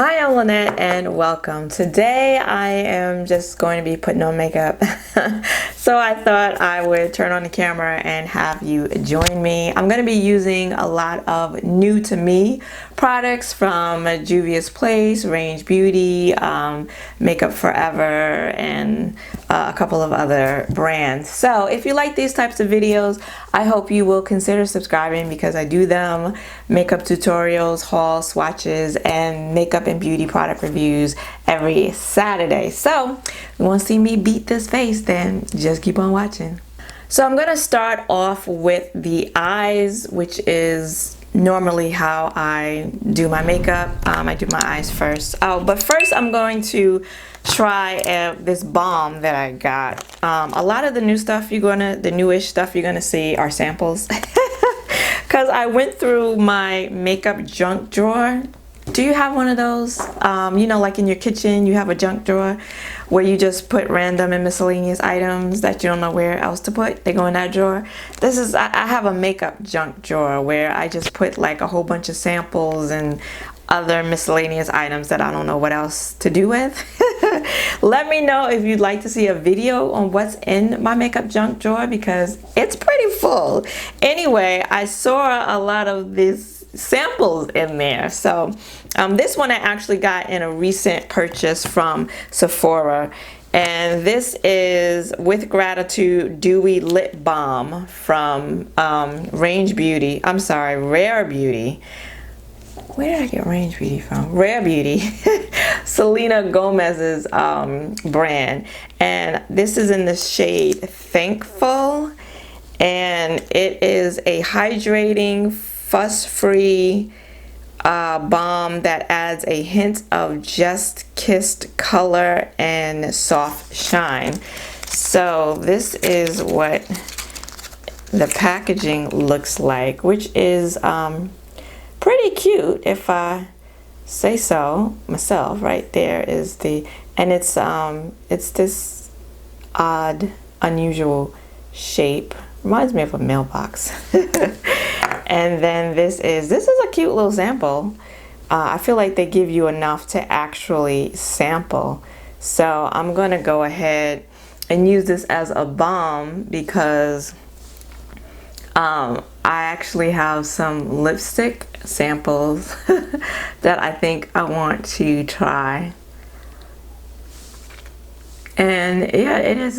Hi, I'm Lynette and welcome. Today I am just going to be putting on makeup. So I thought I would turn on the camera and have you join me. I'm going to be using a lot of new to me products from Juvia's Place, Range Beauty, Makeup Forever, and a couple of other brands. So if you like these types of videos, I hope you will consider subscribing because I do them, makeup tutorials, hauls, swatches, and makeup and beauty product reviews every Saturday. So if you want to see me beat this face, then just keep on watching. So I'm going to start off with the eyes, which is normally how I do my makeup. I do my eyes first. Oh, but first I'm going to try this balm that I got. A lot of the new stuff the newish stuff you're gonna see are samples. Cause I went through my makeup junk drawer. Do you have one of those? You know, like in your kitchen, you have a junk drawer where you just put random and miscellaneous items that you don't know where else to put. They go in that drawer. I have a makeup junk drawer where I just put like a whole bunch of samples and other miscellaneous items that I don't know what else to do with. Let me know if you'd like to see a video on what's in my makeup junk drawer because it's pretty full. Anyway, I saw a lot of these samples in there. So this one I actually got in a recent purchase from Sephora, and this is With Gratitude Dewy Lip Balm from Range Beauty. I'm sorry, Rare Beauty. Where did I get Range Beauty from? Rare Beauty. Selena Gomez's brand, and this is in the shade Thankful, and it is a hydrating, fuss-free balm that adds a hint of just kissed color and soft shine. So this is what the packaging looks like, which is pretty cute if I say so myself. Right there is and it's this odd, unusual shape. Reminds me of a mailbox. And then this is a cute little sample. I feel like they give you enough to actually sample. So I'm gonna go ahead and use this as a balm because I actually have some lipstick samples that I think I want to try. And yeah, it is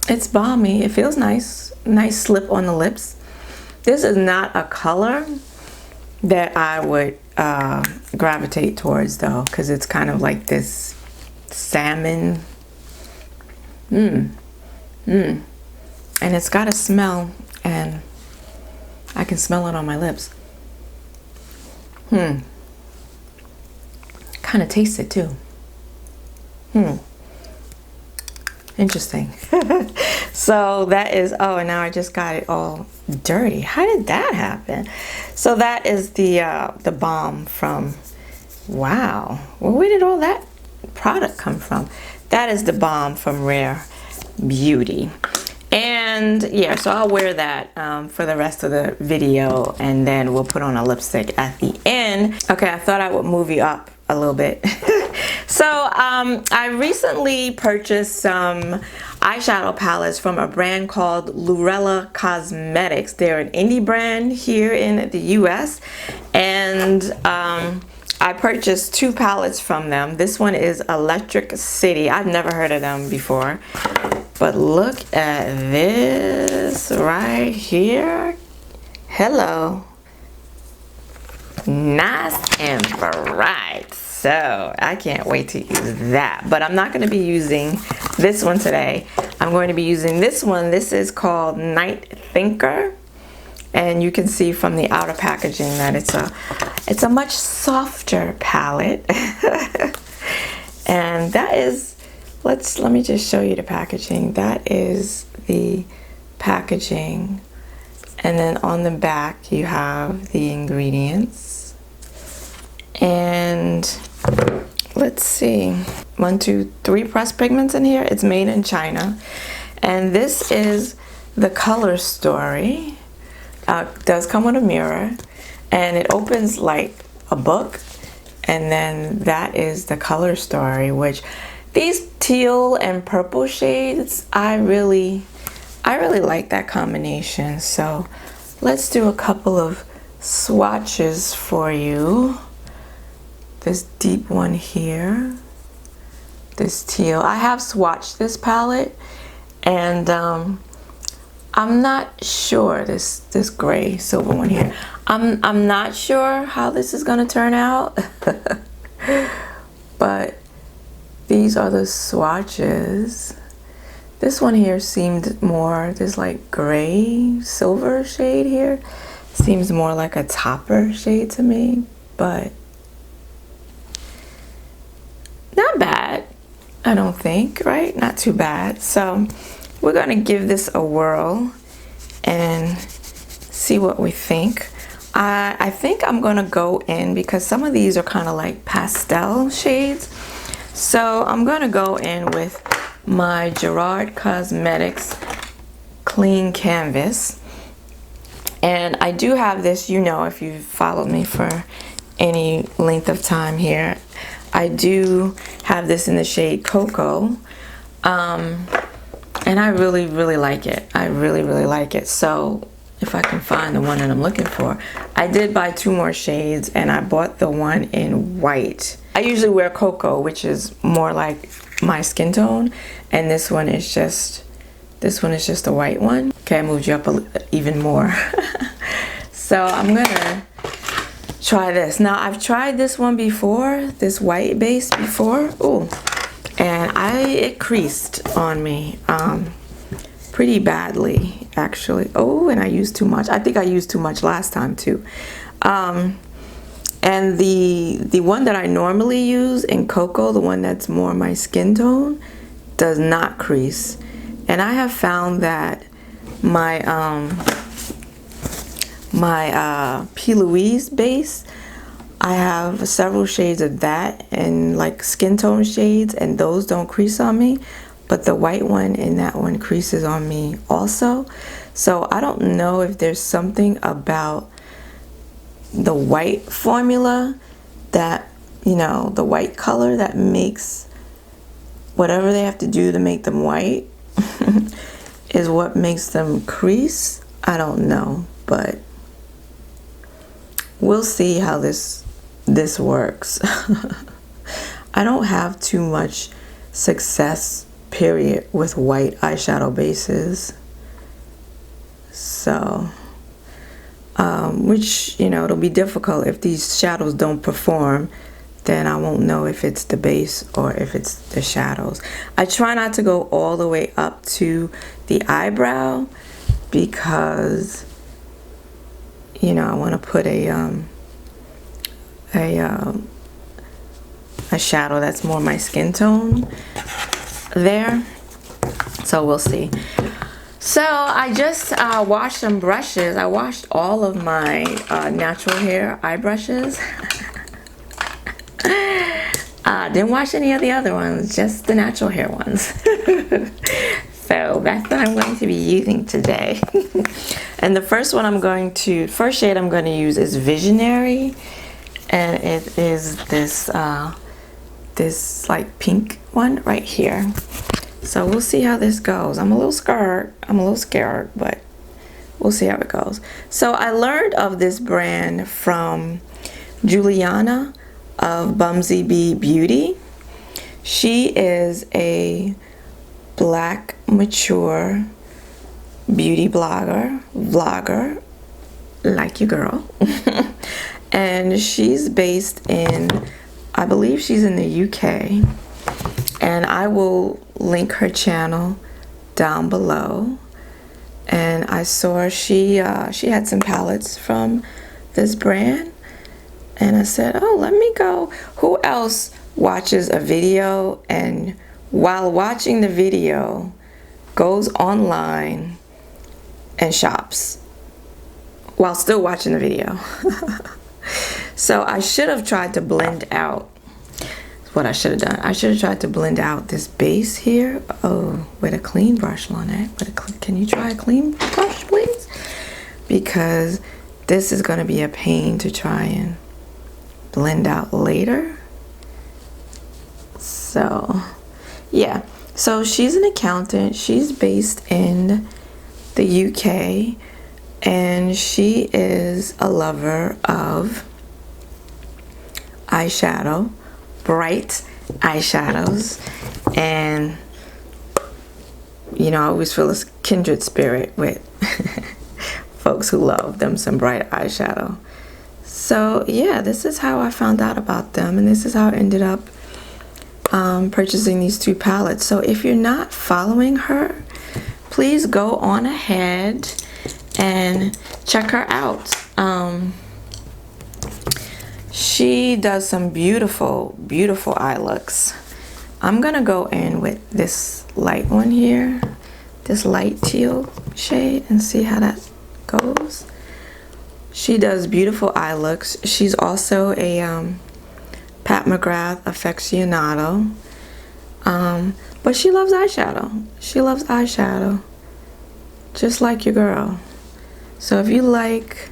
it's balmy. It feels nice. Nice slip on the lips. This is not a color that I would gravitate towards though, because it's kind of like this salmon. And it's got a smell, and I can smell it on my lips. Kind of taste it too. Interesting. So that is, oh, and now I just got it all dirty. How did that happen? So that is the balm from, wow. Well, where did all that product come from? That is the balm from Rare Beauty. And yeah, so I'll wear that for the rest of the video, and then we'll put on a lipstick at the end. Okay, I thought I would move you up a little bit. So I recently purchased some eyeshadow palettes from a brand called Lurella Cosmetics. They're an indie brand here in the US, and I purchased 2 palettes from them. This one is Electric City. I've never heard of them before, but look at this right here. Hello. Nice and bright. So I can't wait to use that, but I'm not going to be using this one today. I'm going to be using this one. This is called Night Thinker, and you can see from the outer packaging that it's a much softer palette. And that is, let me just show you the packaging. That is the packaging, and then on the back you have the ingredients. And let's see, 1, 2, 3 pressed pigments in here. It's made in China, and this is the color story. Does come with a mirror, and it opens like a book, and then that is the color story, which these teal and purple shades, I really like that combination. So let's do a couple of swatches for you. This deep one here, this teal. I have swatched this palette, and I'm not sure, this gray silver one here, I'm not sure how this is gonna turn out. But these are the swatches. This one here seemed more, this like gray silver shade here seems more like a topper shade to me, but not bad, I don't think, right? Not too bad. So we're gonna give this a whirl and see what we think. I think I'm gonna go in, because some of these are kind of like pastel shades, so I'm gonna go in with my Dior Cosmetics Clean Canvas. And I do have this, you know, if you've followed me for any length of time here, I do have this in the shade Cocoa, and I really like it. I really like it. So if I can find the one that I'm looking for, I did buy 2 more shades, and I bought the one in white. I usually wear Cocoa, which is more like my skin tone, and this one is just a white one. Okay, I moved you up even more. So I'm gonna try this. Now I've tried this one before, this white base before. Ooh, and it creased on me pretty badly actually. Oh, and I used too much. I think I used too much last time too. And the one that I normally use in Cocoa, the one that's more my skin tone, does not crease. And I have found that my P. Louise base, I have several shades of that and like skin tone shades, and those don't crease on me, but the white one in that one creases on me also. So I don't know if there's something about the white formula that, you know, the white color that makes whatever they have to do to make them white is what makes them crease. I don't know, but we'll see how this works. I don't have too much success, period, with white eyeshadow bases. So, which, you know, it'll be difficult if these shadows don't perform. Then I won't know if it's the base or if it's the shadows. I try not to go all the way up to the eyebrow, because, you know, I want to put a shadow that's more my skin tone there. So we'll see. So I just washed some brushes. I washed all of my natural hair eye brushes. Didn't wash any of the other ones, just the natural hair ones. So that's what I'm going to be using today. And the first shade I'm going to use is Visionary, and it is this this like pink one right here. So we'll see how this goes. I'm a little scared, but we'll see how it goes. So I learned of this brand from Juliana of Bumsy Bee Beauty. She is a black mature beauty vlogger like your girl. And she's based in, I believe she's in the UK, and I will link her channel down below. And I saw she had some palettes from this brand, and I said, oh, let me go. Who else watches a video and while watching the video goes online and shops while still watching the video? So I should have tried to blend out. That's what I should have done. I should have tried to blend out this base here. Oh, with a clean brush on it. Can you try a clean brush, please? Because this is going to be a pain to try and blend out later. So yeah, so she's an accountant. She's based in the UK, and she is a lover of eyeshadow, bright eyeshadows, and you know, I always feel this kindred spirit with folks who love them some bright eyeshadow. So yeah, this is how I found out about them, and this is how I ended up purchasing these two palettes. So if you're not following her, please go on ahead and check her out. She does some beautiful, beautiful eye looks. I'm gonna go in with this light one here, this light teal shade, and see how that goes. She does beautiful eye looks. She's also a Pat McGrath aficionado, but she loves eyeshadow. She loves eyeshadow, just like your girl. So if you like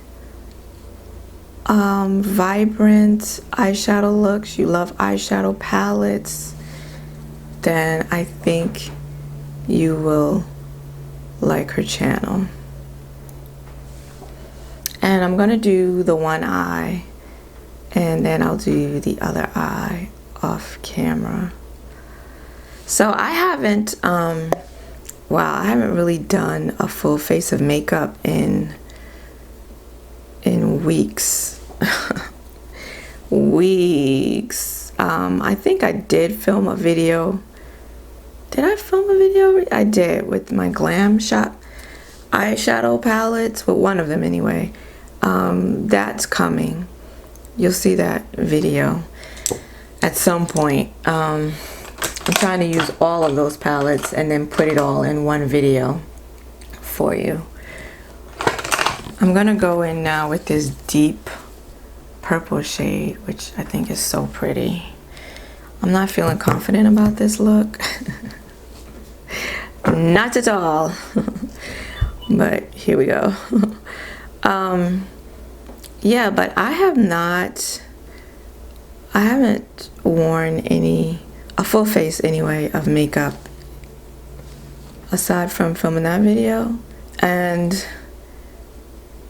vibrant eyeshadow looks, you love eyeshadow palettes, then I think you will like her channel. And I'm gonna do the one eye, and then I'll do the other eye off camera. So I haven't I haven't really done a full face of makeup in weeks. Weeks. I think I did film a video. Did I film a video? I did, with my Glam Shop eyeshadow palettes, with one of them anyway. That's coming. You'll see that video at some point. I'm trying to use all of those palettes and then put it all in one video for you. I'm gonna go in now with this deep purple shade, which I think is so pretty. I'm not feeling confident about this look. Not at all. But here we go. Yeah, but I haven't worn a full face anyway of makeup aside from filming that video. And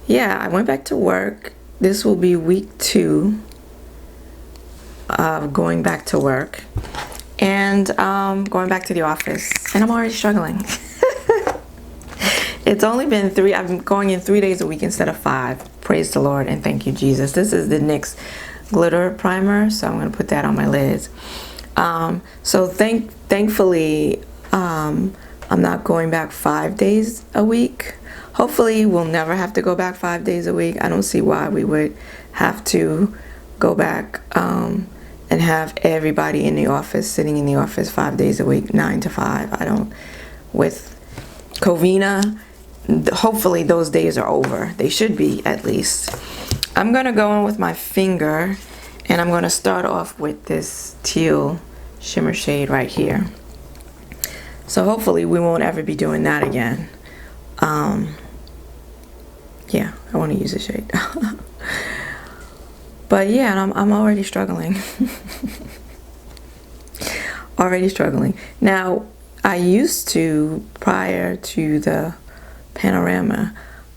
yeah, I went back to work. This will be week 2 of going back to work, and going back to the office, and I'm already struggling. It's only been 3. I'm going in 3 days a week instead of 5. Praise the Lord and thank you, Jesus. This is the NYX glitter primer, so I'm going to put that on my lids. So thankfully, I'm not going back 5 days a week. Hopefully, we'll never have to go back 5 days a week. I don't see why we would have to go back and have everybody in the office, sitting in the office 5 days a week, 9 to 5. I don't. With Covina, hopefully those days are over. They should be, at least. I'm gonna go in with my finger, and I'm gonna start off with this teal shimmer shade right here. So hopefully we won't ever be doing that again. Yeah, I want to use a shade. But yeah, and I'm already struggling. Already struggling. Now, I used to, prior to the panorama,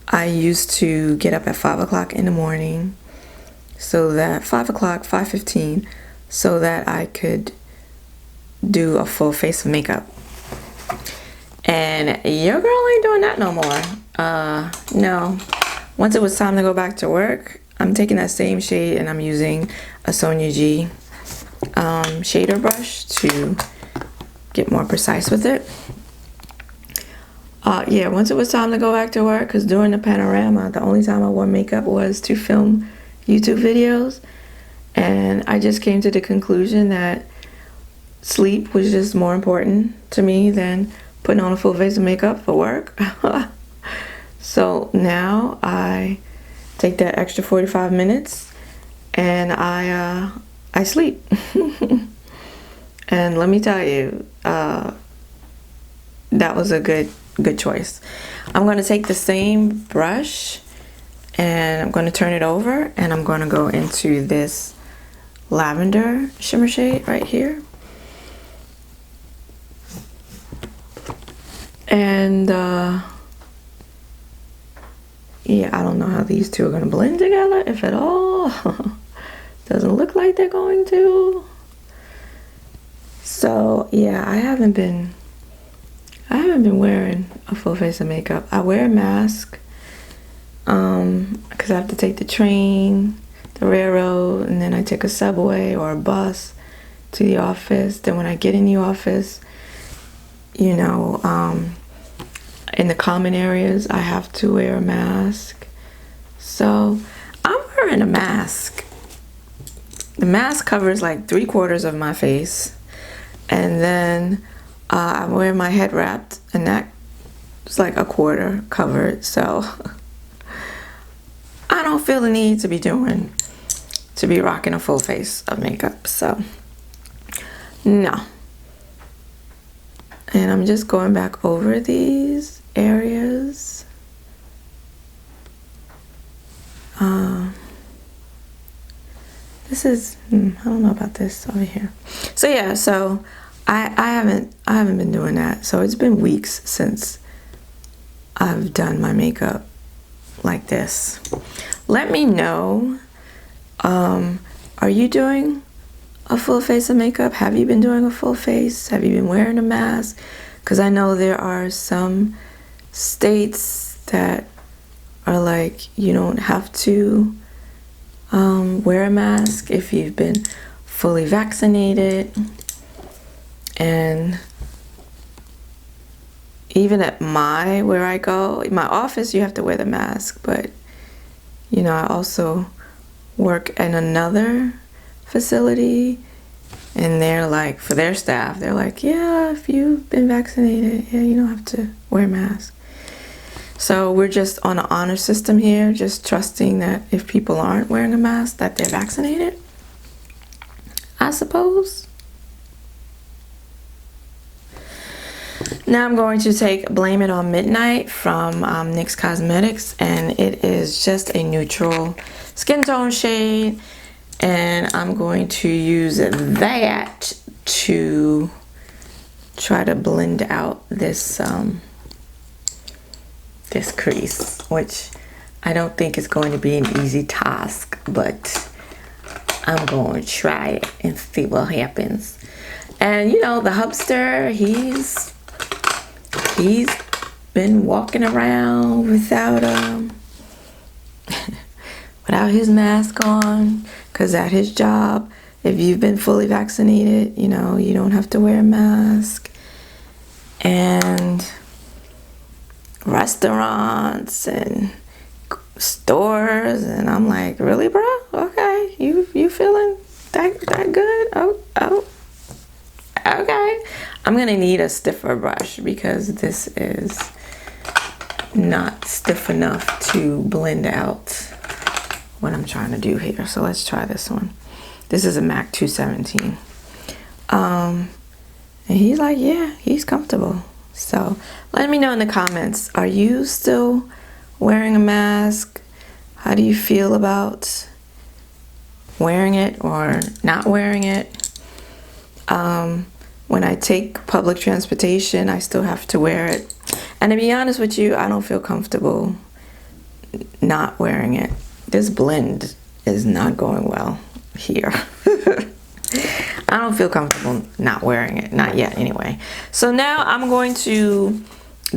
I used to get up at 5 o'clock in the morning, so that 5 o'clock, 5:15, so that I could do a full face of makeup. And your girl ain't doing that no more. No. Once it was time to go back to work, I'm taking that same shade and I'm using a Sonia G shader brush to get more precise with it. Yeah, once it was time to go back to work, because during the panorama, the only time I wore makeup was to film YouTube videos, and I just came to the conclusion that sleep was just more important to me than putting on a full face of makeup for work. So now I take that extra 45 minutes and I sleep. And let me tell you, that was a good choice. I'm going to take the same brush And I'm going to turn it over, and I'm going to go into this lavender shimmer shade right here. And yeah, I don't know how these two are going to blend together, if at all. Doesn't look like they're going to. So yeah, I haven't been wearing a full face of makeup. I wear a mask because I have to take the train, the railroad, and then I take a subway or a bus to the office. Then when I get in the office, you know, in the common areas, I have to wear a mask. So I'm wearing a mask. The mask covers like 3/4 of my face, and then I wear my head wrapped, and that's like 1/4 covered. So I don't feel the need to be rocking a full face of makeup. So no. And I'm just going back over these areas. This is I don't know about this over here. So yeah, so I haven't been doing that. So it's been weeks since I've done my makeup like this. Let me know, are you doing a full face of makeup? Have you been doing a full face? Have you been wearing a mask? Because I know there are some states that are like, you don't have to wear a mask if you've been fully vaccinated. And even at where I go, in my office, you have to wear the mask. But you know, I also work in another facility, and they're like, for their staff, they're like, yeah, if you've been vaccinated, yeah, you don't have to wear a mask. So we're just on an honor system here, just trusting that if people aren't wearing a mask, that they're vaccinated, I suppose. Now I'm going to take Blame It on Midnight from NYX Cosmetics, and it is just a neutral skin tone shade, and I'm going to use that to try to blend out this this crease, which I don't think is going to be an easy task, but I'm going to try it and see what happens. And you know, the hubster, he's been walking around without without his mask on, because at his job, if you've been fully vaccinated, you know, you don't have to wear a mask. And restaurants and stores, and I'm like, really, bro? Okay, you feeling that good? Oh, okay. I'm gonna need a stiffer brush because this is not stiff enough to blend out what I'm trying to do here. So let's try this one. This is a MAC 217. And he's like, yeah, he's comfortable. So let me know in the comments, are you still wearing a mask? How do you feel about wearing it or not wearing it? When I take public transportation, I still have to wear it. And to be honest with you, I don't feel comfortable not wearing it. This blend is not going well here. I don't feel comfortable not wearing it, not yet anyway. So now I'm going to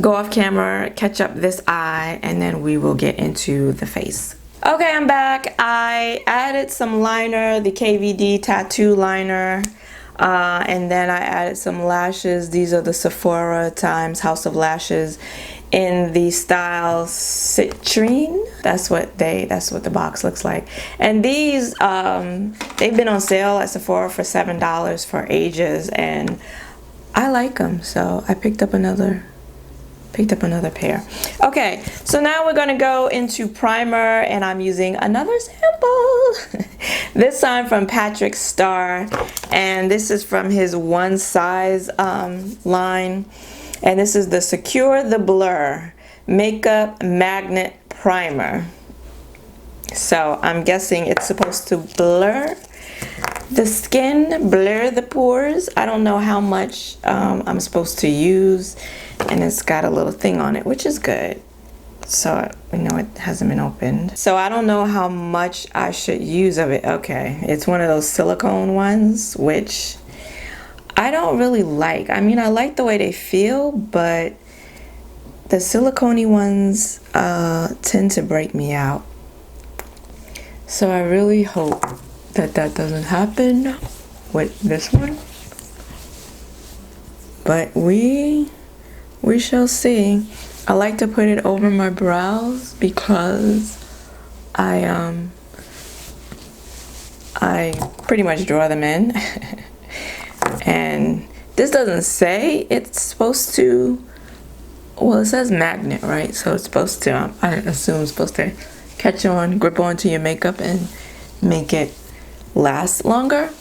go off camera, catch up this eye, and then we will get into the face. Okay, I'm back. I added some liner, the KVD tattoo liner. And then I added some lashes. These are the Sephora times House of Lashes in the style Citrine. That's what the box looks like. And these they've been on sale at Sephora for $7 for ages, and I like them, so I picked up another pair. Okay, so now we're gonna go into primer, and I'm using another sample. This time from Patrick Starr, and this is from his One Size line, and this is the Secure the Blur Makeup Magnet Primer. So I'm guessing it's supposed to blur the skin, blur the pores. I don't know how much I'm supposed to use, and it's got a little thing on it, which is good. So we know it hasn't been opened. So I don't know how much I should use of it. Okay, it's one of those silicone ones, which I don't really like. I mean, I like the way they feel, but the silicone-y ones tend to break me out. So I really hope that that doesn't happen with this one. But we shall see. I like to put it over my brows because I pretty much draw them in. And this doesn't say it's supposed to, well, it says magnet, right? So it's supposed to, I assume it's supposed to catch on, grip onto your makeup and make it last longer.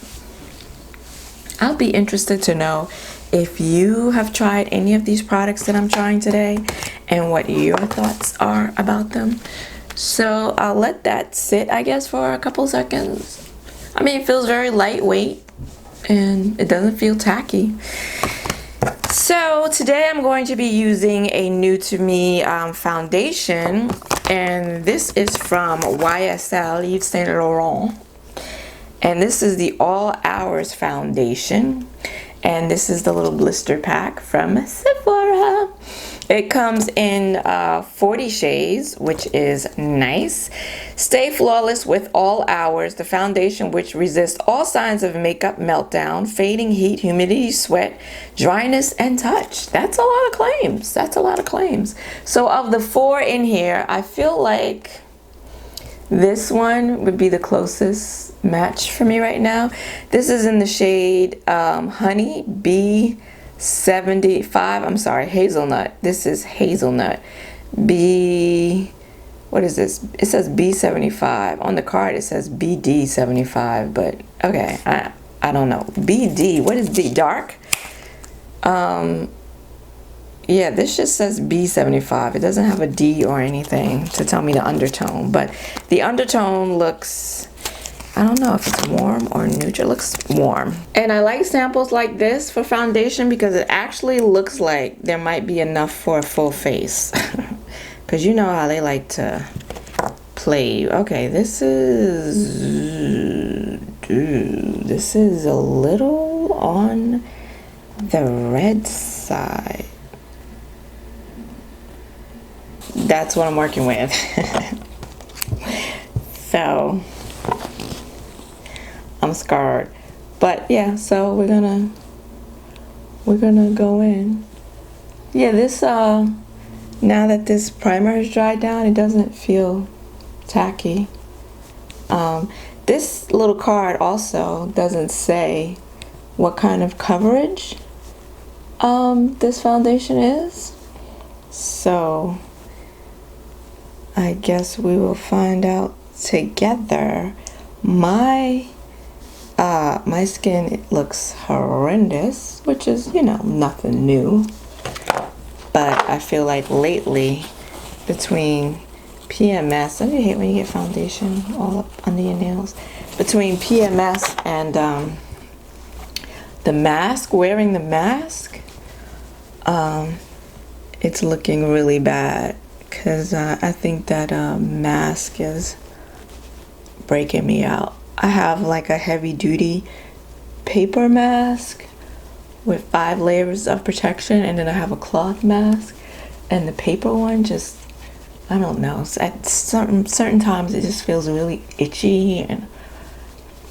I'll be interested to know if you have tried any of these products that I'm trying today and what your thoughts are about them. So I'll let that sit, I guess, for a couple seconds. I mean, it feels very lightweight and it doesn't feel tacky. So today I'm going to be using a new to me foundation, and this is from YSL Yves Saint Laurent, and this is the All Hours foundation, and this is the little blister pack from Sephora. It comes in 40 shades, which is nice. Stay flawless with All Hours, the foundation which resists all signs of makeup meltdown, fading heat, humidity, sweat, dryness, and touch. That's a lot of claims. That's a lot of claims. So of the 4 in here, I feel like this one would be the closest match for me right now. This is in the shade Honey B75. I'm sorry, Hazelnut. This is Hazelnut. What is this? It says B75. On the card it says BD75, but okay, I don't know. BD, what is D? Dark? Yeah, this just says B75. It doesn't have a D or anything to tell me the undertone, but the undertone looks, I don't know if it's warm or neutral. It looks warm. And I like samples like this for foundation because it actually looks like there might be enough for a full face. Because you know how they like to play you. Okay, this is a little on the red side. That's what I'm working with. So I'm scarred, but yeah, so we're gonna go in. Yeah, this now that this primer has dried down, it doesn't feel tacky. This little card also doesn't say what kind of coverage this foundation is, so I guess we will find out together. My skin, it looks horrendous, which is, you know, nothing new. But I feel like lately, between PMS, I hate when you get foundation all up under your nails. Between PMS and the mask, wearing the mask, it's looking really bad. Because I think that mask is breaking me out. I have like a heavy duty paper mask with 5 layers of protection, and then I have a cloth mask, and the paper one just, I don't know, at certain times it just feels really itchy, and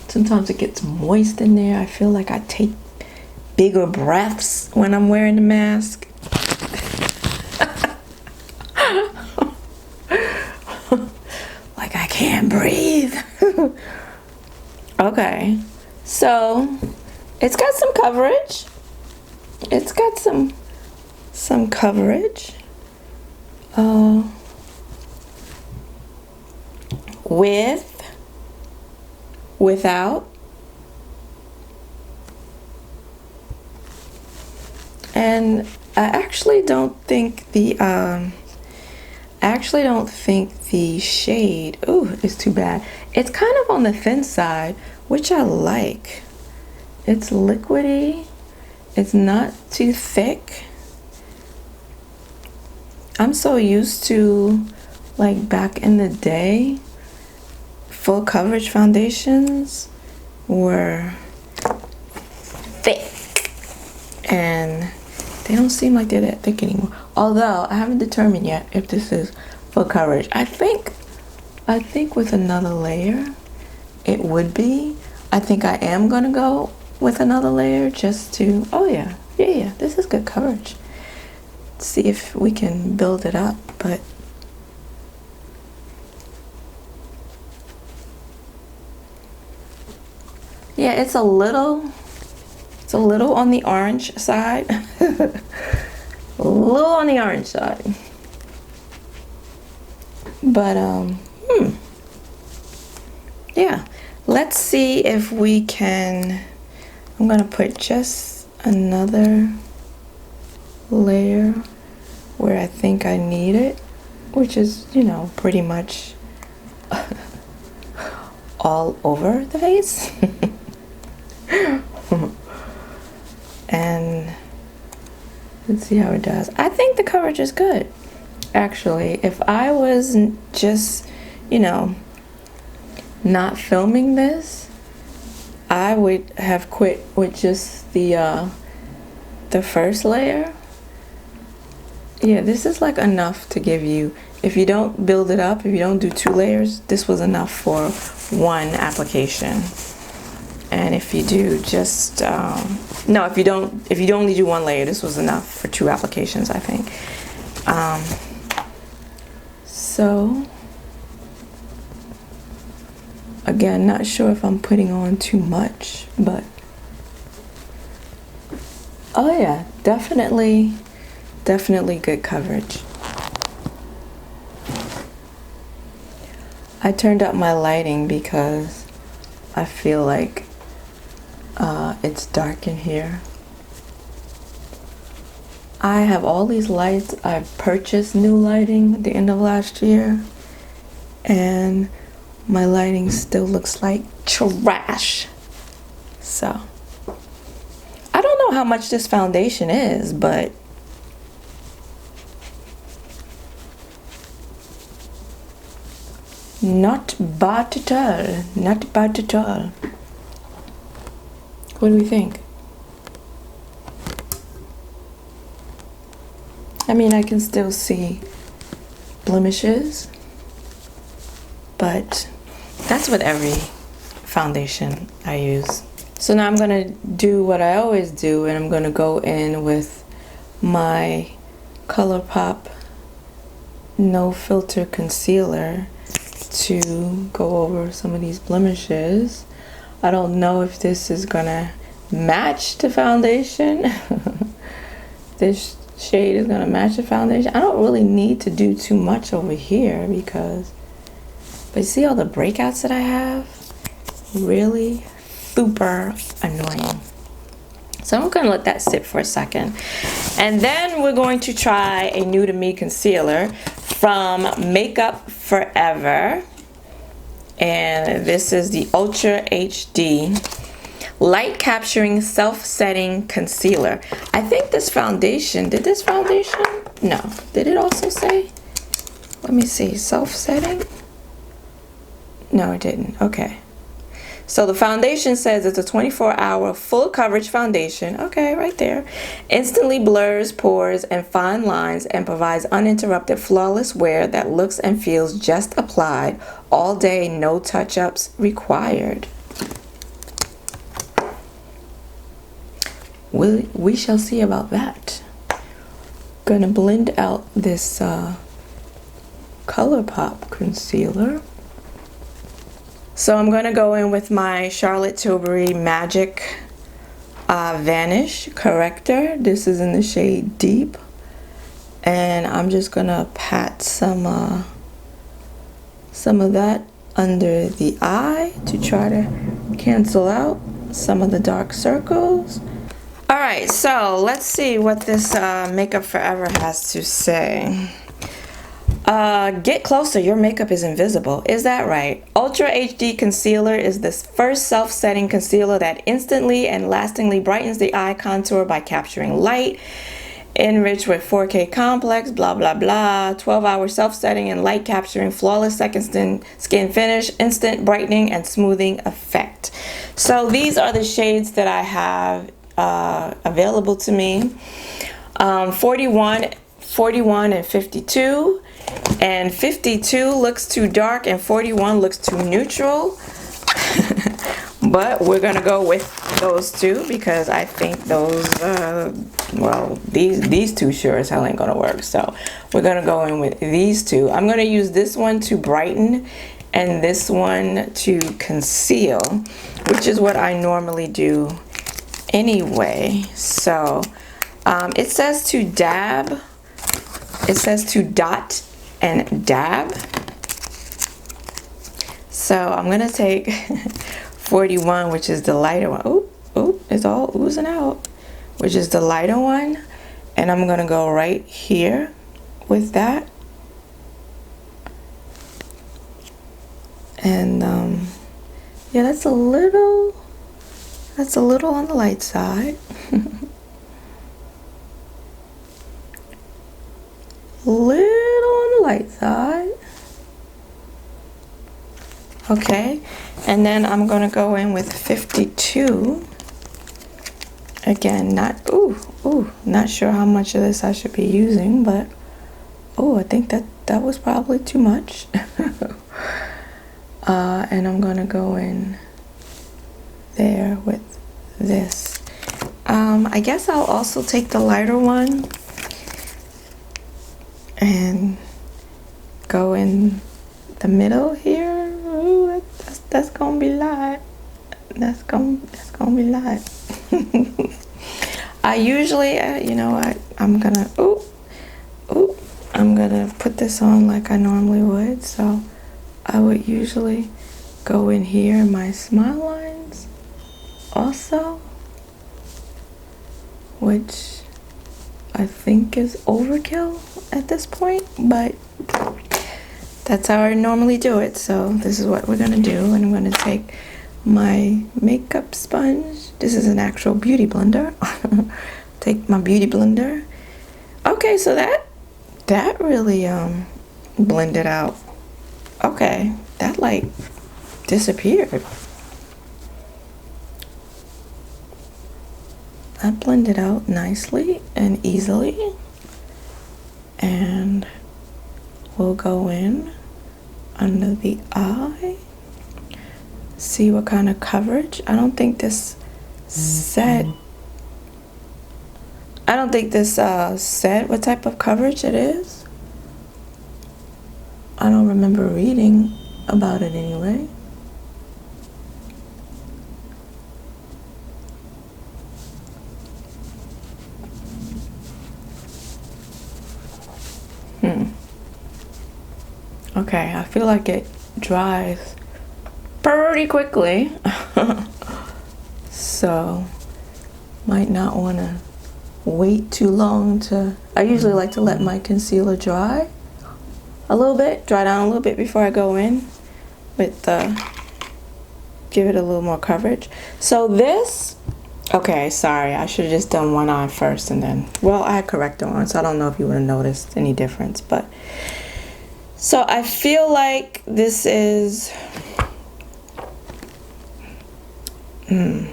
sometimes it gets moist in there. I feel like I take bigger breaths when I'm wearing the mask. Like I can't breathe. Okay, so it's got some coverage. It's got some coverage. Without, and I actually don't think the I I actually don't think the shade, ooh, is too bad. It's kind of on the thin side, which I like. It's liquidy. It's not too thick. I'm so used to, like, back in the day, full coverage foundations were thick. And they don't seem like they're that thick anymore. Although I haven't determined yet if this is full coverage. I think with another layer it would be. I think I am gonna go with another layer just to, oh yeah, this is good coverage. See if we can build it up, but yeah, it's a little on the orange side. A little on the orange side. But yeah, let's see if we can, I'm gonna put just another layer where I think I need it, which is, you know, pretty much all over the face. And let's see how it does. I think the coverage is good, actually. If I was just, you know, not filming this, I would have quit with just the first layer. Yeah, this is like enough to give you, if you don't build it up, if you don't do 2 layers, this was enough for 1 application. And if you do just, no, if you only do 1 layer, this was enough for 2 applications, I think. So, again, not sure if I'm putting on too much, but, oh yeah, definitely good coverage. I turned up my lighting because I feel like it's dark in here. I have all these lights. I purchased new lighting at the end of last year, and my lighting still looks like trash. So I don't know how much this foundation is, but not bad at all. Not bad at all. What do we think? I mean, I can still see blemishes, but that's with every foundation I use. So now I'm gonna do what I always do, and I'm gonna go in with my ColourPop No Filter Concealer to go over some of these blemishes. I don't know if this is gonna match the foundation. This shade is gonna match the foundation. I don't really need to do too much over here because, but see all the breakouts that I have? Really super annoying. So I'm gonna let that sit for a second. And then we're going to try a new to me concealer from Makeup Forever. And this is the Ultra HD Light Capturing Self-Setting Concealer. I think this foundation, did this foundation? No. Did it also say? Let me see. Self-setting? No, it didn't. Okay. So the foundation says it's a 24-hour full coverage foundation. Okay, right there. Instantly blurs pores and fine lines and provides uninterrupted flawless wear that looks and feels just applied all day, no touch-ups required. We shall see about that. Gonna blend out this ColourPop concealer. So I'm going to go in with my Charlotte Tilbury Magic Vanish corrector. This is in the shade Deep. And I'm just going to pat some of that under the eye to try to cancel out some of the dark circles. Alright, so let's see what this Makeup Forever has to say. Get closer, your makeup is invisible. Is that right? Ultra HD Concealer is the first self-setting concealer that instantly and lastingly brightens the eye contour by capturing light, enriched with 4K complex, blah blah blah, 12-hour self-setting and light capturing, flawless second skin finish, instant brightening and smoothing effect. So these are the shades that I have available to me. 41 and 52, and 52 looks too dark and 41 looks too neutral. But we're gonna go with those two because I think those well, these two sure as hell ain't gonna work, so we're gonna go in with these two. I'm gonna use this one to brighten and this one to conceal, which is what I normally do anyway. So it says to dab, it says to dot and dab. So I'm gonna take 41, which is the lighter one. Oop, it's all oozing out, which is the lighter one, and I'm gonna go right here with that. And yeah, that's a little on the light side. Little on the light side. Okay, and then I'm gonna go in with 52. Again, not not sure how much of this I should be using, but I think that was probably too much. And I'm gonna go in there with this. I guess I'll also take the lighter one and go in the middle here. Ooh, that's gonna be light. That's gonna be light. I usually, you know what? I'm gonna I'm gonna put this on like I normally would. So I would usually go in here in my smile lines also, which I think is overkill at this point, but that's how I normally do it. So this is what we're gonna do, and I'm gonna take my makeup sponge. This is an actual beauty blender. Take my beauty blender. Okay, so that really blended out. Okay, that like disappeared. That blended out nicely and easily. And we'll go in under the eye. See what kind of coverage. I don't think this said what type of coverage it is. I don't remember reading about it anyway. Okay, I feel like it dries pretty quickly. So might not want to wait too long to. I usually like to let my concealer dry a little bit, dry down a little bit before I go in with give it a little more coverage. So this, okay, sorry, I should have just done one eye first and then, well, I had corrector on, so I don't know if you would have noticed any difference, but so I feel like this is I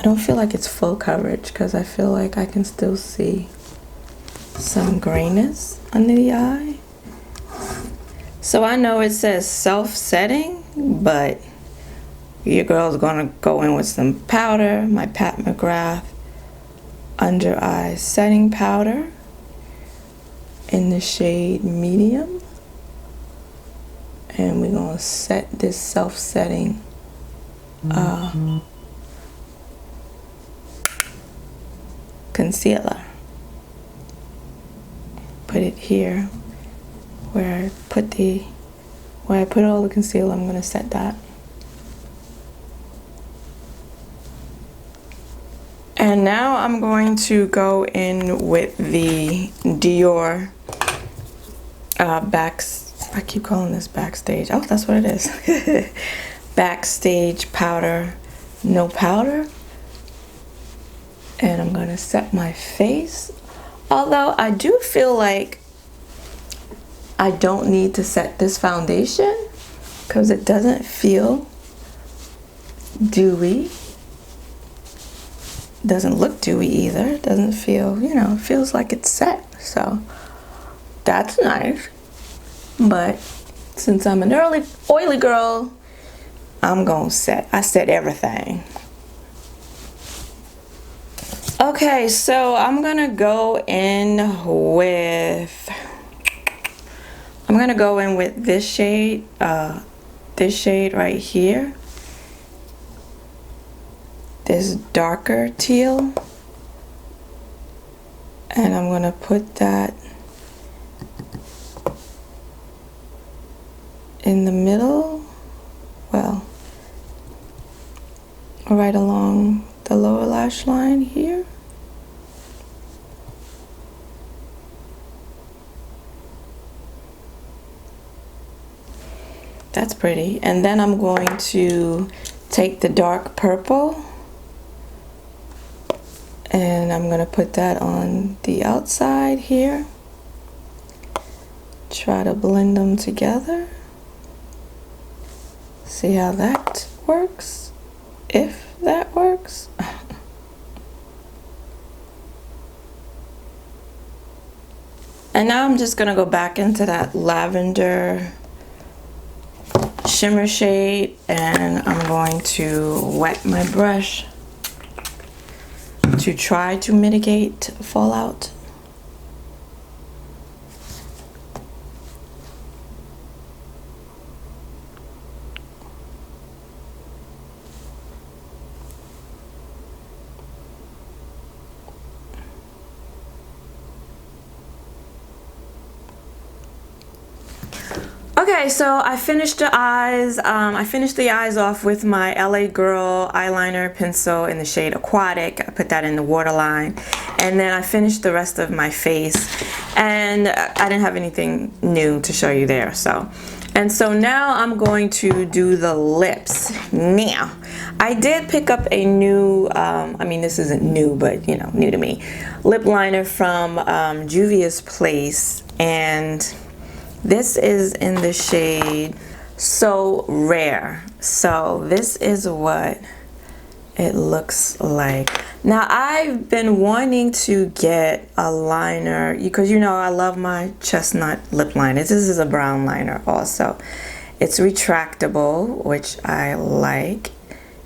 don't feel like it's full coverage because I feel like I can still see some grayness under the eye. So I know it says self-setting, but your girl's gonna go in with some powder, my Pat McGrath under eye setting powder in the shade medium. And we're gonna set this self-setting concealer. Put it here where I put all the concealer. I'm gonna set that. And now I'm going to go in with the Dior I keep calling this Backstage. Oh, that's what it is. Backstage powder, no powder. And I'm going to set my face. Although I do feel like I don't need to set this foundation because it doesn't feel dewy. Doesn't look dewy either. Doesn't feel, you know, it feels like it's set. So that's nice. But since I'm an oily girl, I'm gonna set. I set everything. Okay, so I'm gonna go in with this shade right here. This darker teal. And I'm gonna put that in the middle, well, right along the lower lash line here. That's pretty. And then I'm going to take the dark purple and I'm going to put that on the outside here. Try to blend them together. See how that works, if that works. And now I'm just gonna go back into that lavender shimmer shade and I'm going to wet my brush to try to mitigate fallout. Okay, so I finished the eyes. I finished the eyes off with my LA Girl eyeliner pencil in the shade Aquatic. I put that in the waterline. And then I finished the rest of my face. And I didn't have anything new to show you there. So now I'm going to do the lips. Now, I did pick up a new, I mean this isn't new, but you know, new to me, lip liner from Juvia's Place. And this is in the shade So Rare. So this is what it looks like. Now I've been wanting to get a liner because you know I love my chestnut lip liner. This is a brown liner also. It's retractable, which I like.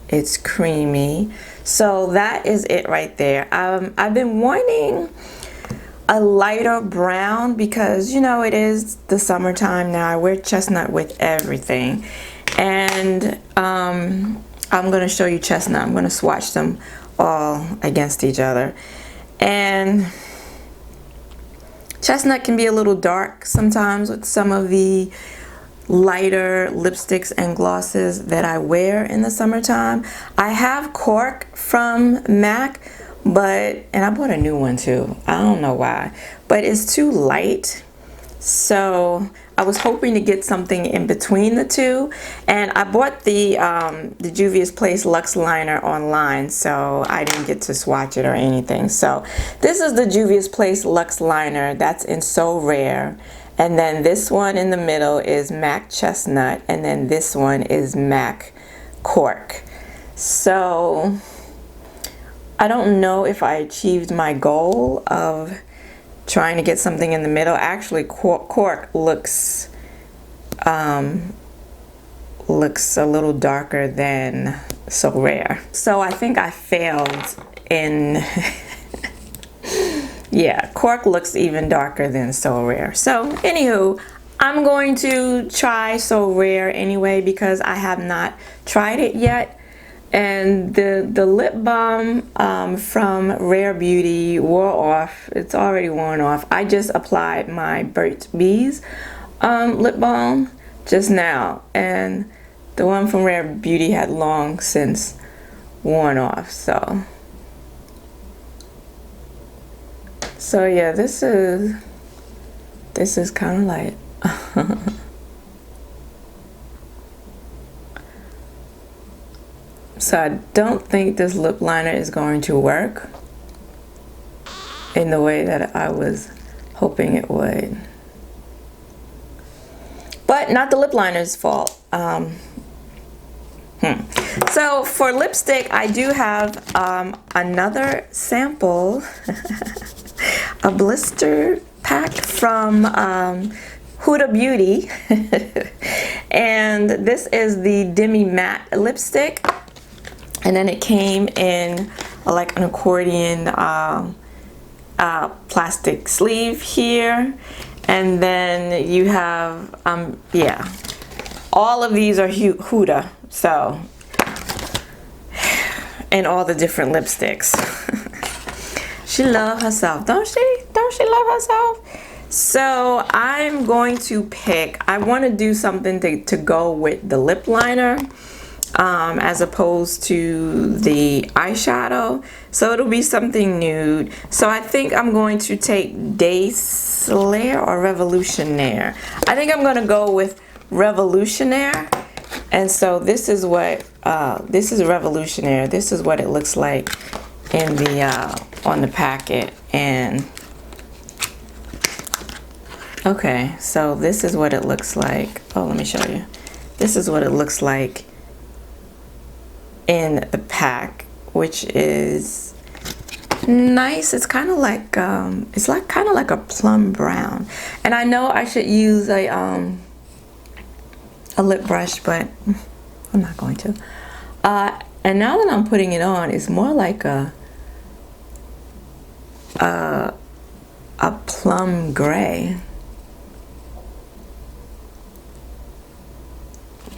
It's creamy. So that is it right there. I've been wanting a lighter brown because you know it is the summertime now. I wear chestnut with everything, and I'm gonna show you chestnut. I'm gonna swatch them all against each other, and chestnut can be a little dark sometimes with some of the lighter lipsticks and glosses that I wear in the summertime. I have Cork from MAC, and I bought a new one too. I don't know why, but it's too light. So I was hoping to get something in between the two, and I bought the Juvia's Place Luxe Liner online, so I didn't get to swatch it or anything. So this is the Juvia's Place Luxe Liner that's in So Rare, and then this one in the middle is MAC Chestnut, and then this one is MAC Cork. So I don't know if I achieved my goal of trying to get something in the middle. Actually, Cork looks a little darker than So Rare. So I think I failed in yeah, Cork looks even darker than So Rare. So anywho, I'm going to try So Rare anyway because I have not tried it yet. And the lip balm from Rare Beauty wore off. It's already worn off. I just applied my Burt's Bees lip balm just now, and the one from Rare Beauty had long since worn off. So So yeah, this is kind of light. So I don't think this lip liner is going to work in the way that I was hoping it would. But not the lip liner's fault. So for lipstick, I do have another sample, a blister pack from Huda Beauty. And this is the Demi Matte lipstick. And then it came in like an accordion plastic sleeve here. And then you have, yeah, all of these are Huda, so, and all the different lipsticks. She loves herself, don't she? Don't she love herself? So I'm going to pick, I want to do something to go with the lip liner. As opposed to the eyeshadow, so it'll be something nude. So I think I'm going to take Day Slayer or Revolutionnaire. I think I'm going to go with Revolutionnaire. And so this is what this is Revolutionnaire. This is what it looks like in the on the packet. And okay, so this is what it looks like. Oh, let me show you. This is what it looks like in the pack, which is nice. It's kind of like it's like kind of like a plum brown. And I know I should use a lip brush, but I'm not going to. And now that I'm putting it on, it's more like a plum gray,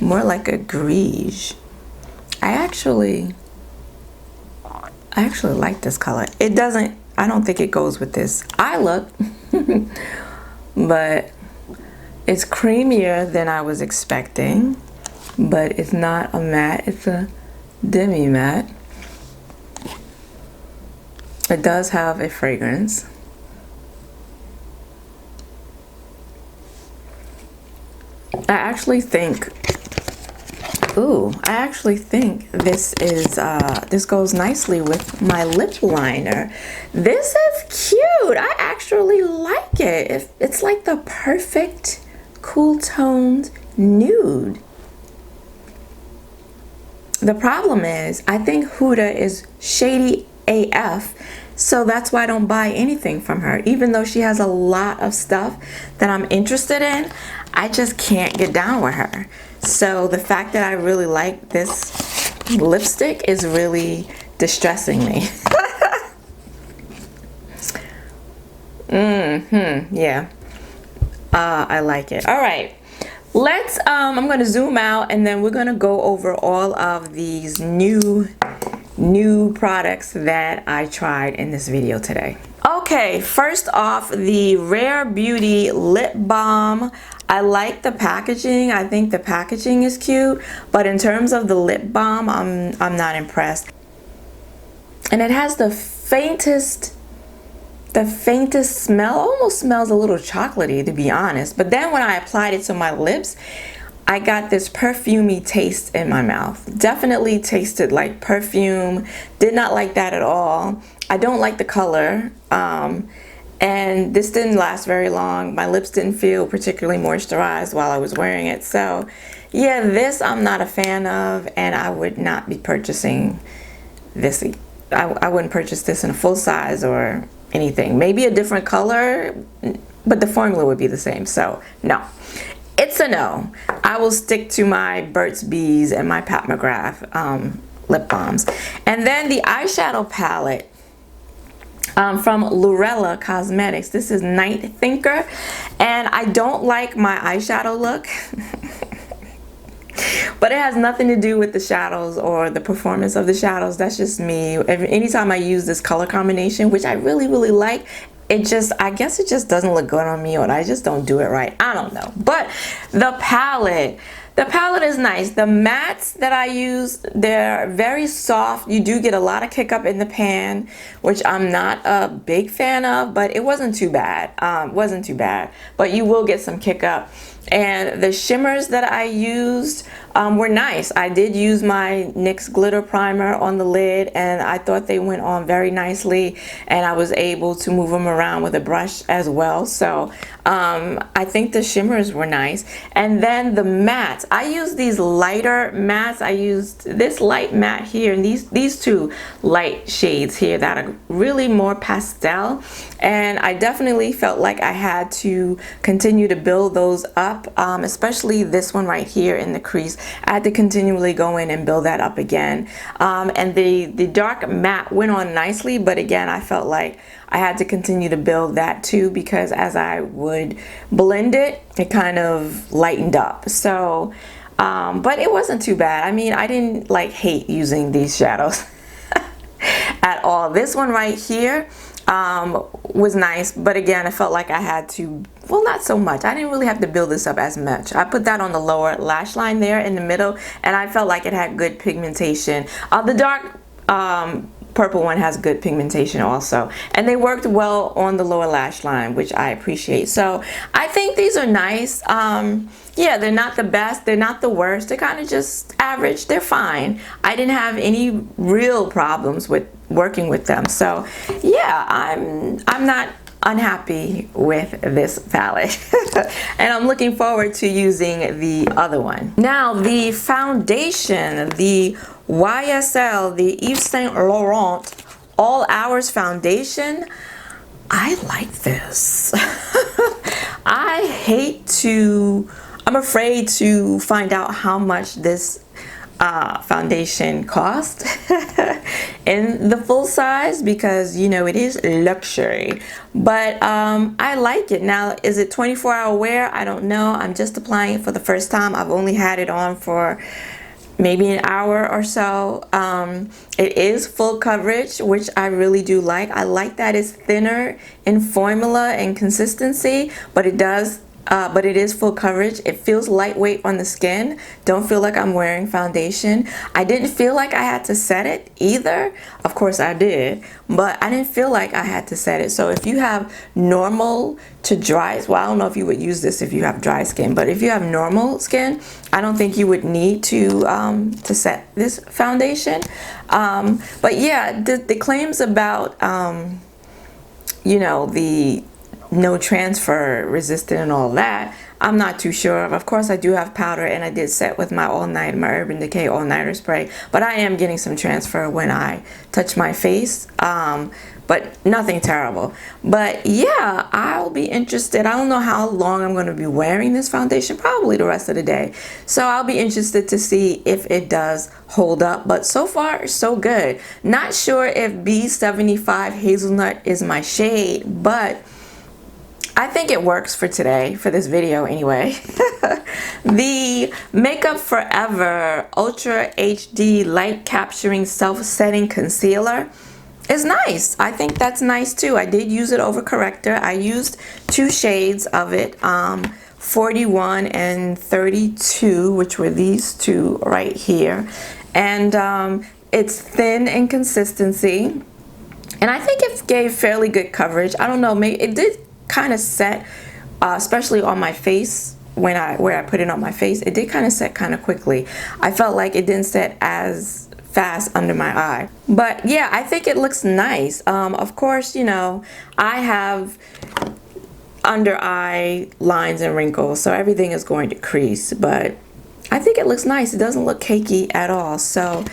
more like a greige. I actually like this color. It doesn't, I don't think it goes with this eye look, but it's creamier than I was expecting, but it's not a matte, it's a demi matte. It does have a fragrance. I actually think this is this goes nicely with my lip liner. This is cute. I actually like it. It's like the perfect cool toned nude. The problem is, I think Huda is shady AF, so that's why I don't buy anything from her. Even though she has a lot of stuff that I'm interested in, I just can't get down with her. So the fact that I really like this lipstick is really distressing me. Yeah. I like it. All right. Let's, I'm going to zoom out and then we're going to go over all of these new products that I tried in this video today. Okay, first off, the Rare Beauty Lip Balm. I like the packaging. I think the packaging is cute, but in terms of the lip balm, I'm not impressed. And it has the faintest smell. Almost smells a little chocolatey, to be honest. But then when I applied it to my lips, I got this perfumey taste in my mouth. Definitely tasted like perfume. Did not like that at all. I don't like the color. And this didn't last very long. My lips didn't feel particularly moisturized while I was wearing it. So yeah, this I'm not a fan of, and I would not be purchasing this. I wouldn't purchase this in a full size or anything. Maybe a different color, but the formula would be the same. So no, it's a no. I will stick to my Burt's Bees and my Pat McGrath lip balms. And then the eyeshadow palette from Lurella Cosmetics. This is Night Thinker, and I don't like my eyeshadow look. But it has nothing to do with the shadows or the performance of the shadows. That's just me. Anytime I use this color combination, which I really like, it just, I guess it just doesn't look good on me, or I just don't do it right. I don't know. But the palette The palette is nice. The mattes that I use, they're very soft. You do get a lot of kick up in the pan, which I'm not a big fan of, but it wasn't too bad. Wasn't too bad, but you will get some kick up. And the shimmers that I used were nice. I did use my NYX glitter primer on the lid, and I thought they went on very nicely, and I was able to move them around with a brush as well. So I think the shimmers were nice. And then the mattes, I used these lighter mattes. I used this light matte here and these two light shades here that are really more pastel, and I definitely felt like I had to continue to build those up, especially this one right here in the crease. I had to continually go in and build that up again, and the dark matte went on nicely, but again I felt like I had to continue to build that too, because as I would blend it, it kind of lightened up. So but it wasn't too bad. I mean, I didn't like hate using these shadows at all. This one right here was nice, but again I felt like I had to, well, not so much. I didn't really have to build this up as much. I put that on the lower lash line there in the middle, and I felt like it had good pigmentation. The dark purple one has good pigmentation also, and they worked well on the lower lash line, which I appreciate. So I think these are nice. Yeah, they're not the best, they're not the worst, they're kind of just average. They're fine. I didn't have any real problems with working with them. So yeah, I'm not unhappy with this palette and I'm looking forward to using the other one. Now the foundation, the YSL, the Yves Saint Laurent All Hours foundation, I like this. I'm afraid to find out how much this foundation cost in the full size, because you know it is luxury, but I like it. Now, is it 24-hour wear? I don't know. I'm just applying it for the first time. I've only had it on for maybe an hour or so. It is full coverage, which I really do like. I like that it's thinner in formula and consistency, but it is full coverage. It feels lightweight on the skin. Don't feel like I'm wearing foundation. I didn't feel like I had to set it either. Of course I did, but I didn't feel like I had to set it. So if you have normal to dry, well, I don't know if you would use this if you have dry skin, but if you have normal skin, I don't think you would need to set this foundation. But yeah, the claims about you know, the no transfer resistant and all that, I'm not too sure of. Of course I do have powder, and I did set with my my Urban Decay All Nighter spray, but I am getting some transfer when I touch my face, but nothing terrible. But yeah, I'll be interested. I don't know how long I'm going to be wearing this foundation, probably the rest of the day, so I'll be interested to see if it does hold up. But so far so good. Not sure if B75 Hazelnut is my shade, but I think it works for today, for this video anyway. The Makeup Forever Ultra HD Light Capturing Self-Setting Concealer is nice. I think that's nice too. I did use it over corrector. I used two shades of it, 41 and 32, which were these two right here. And it's thin in consistency, and I think it gave fairly good coverage. I don't know, maybe it did kind of set, especially on my face, where I put it on my face, it did kind of set kind of quickly. I felt like it didn't set as fast under my eye, but yeah, I think it looks nice. Of course, you know, I have under eye lines and wrinkles, so everything is going to crease, but I think it looks nice. It doesn't look cakey at all. So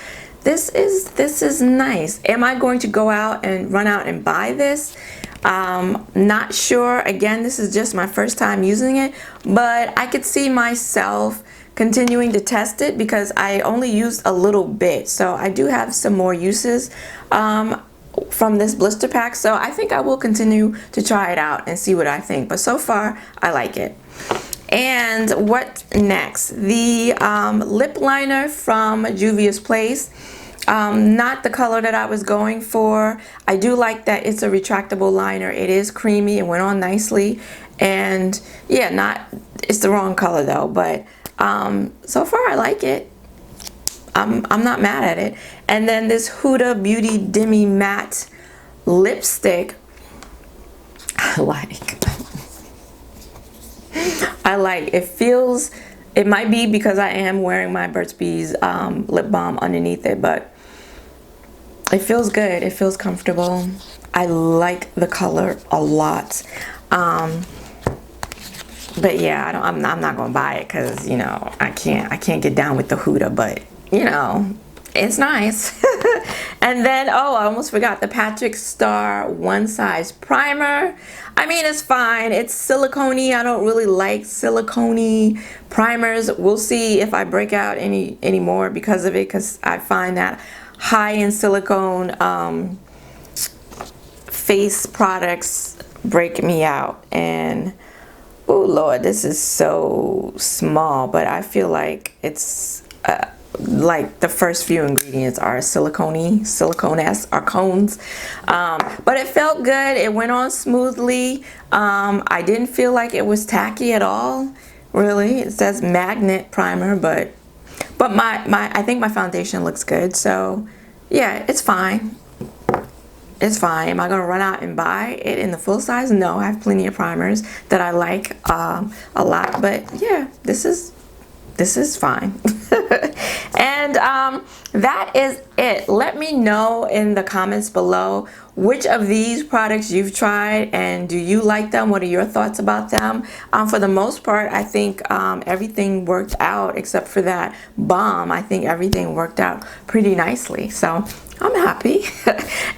this is nice. Am I going to go out and run out and buy this? Not sure. Again, this is just my first time using it, but I could see myself continuing to test it because I only used a little bit, so I do have some more uses from this blister pack, so I think I will continue to try it out and see what I think. But so far I like it. And what next? The lip liner from Juvia's Place. Not the color that I was going for. I do like that it's a retractable liner. It is creamy. It went on nicely, and yeah, it's the wrong color though, but So far I like it. I'm not mad at it. And then this Huda Beauty Demi Matte lipstick, I like. It feels, it might be because I am wearing my Burt's Bees lip balm underneath it, but it feels good. It feels comfortable. I like the color a lot. But yeah, I'm not gonna buy it because, you know, I can't get down with the Huda, but you know, it's nice. And then, oh, I almost forgot the Patrick Star One Size Primer. I mean, it's fine. It's silicone-y. I don't really like silicone-y primers. We'll see if I break out any more because of it, because I find that high in silicone face products break me out. And oh Lord, this is so small, but I feel like it's like the first few ingredients are silicone-esque, or cones. But it felt good. It went on smoothly. I didn't feel like it was tacky at all, really. It says magnet primer, but I think my foundation looks good. So yeah, it's fine. It's fine. Am I gonna run out and buy it in the full size? No, I have plenty of primers that I like a lot, but yeah, this is fine. And that is it. Let me know in the comments below which of these products you've tried and do you like them. What are your thoughts about them? For the most part, I think everything worked out except for that balm. I think everything worked out pretty nicely, so I'm happy.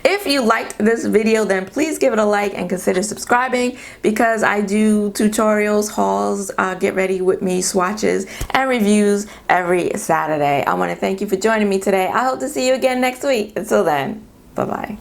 If you liked this video, then please give it a like and consider subscribing, because I do tutorials, hauls, get ready with me, swatches, and reviews every Saturday. I want to thank you for joining me today. I hope to see you again next week. Until then, bye-bye.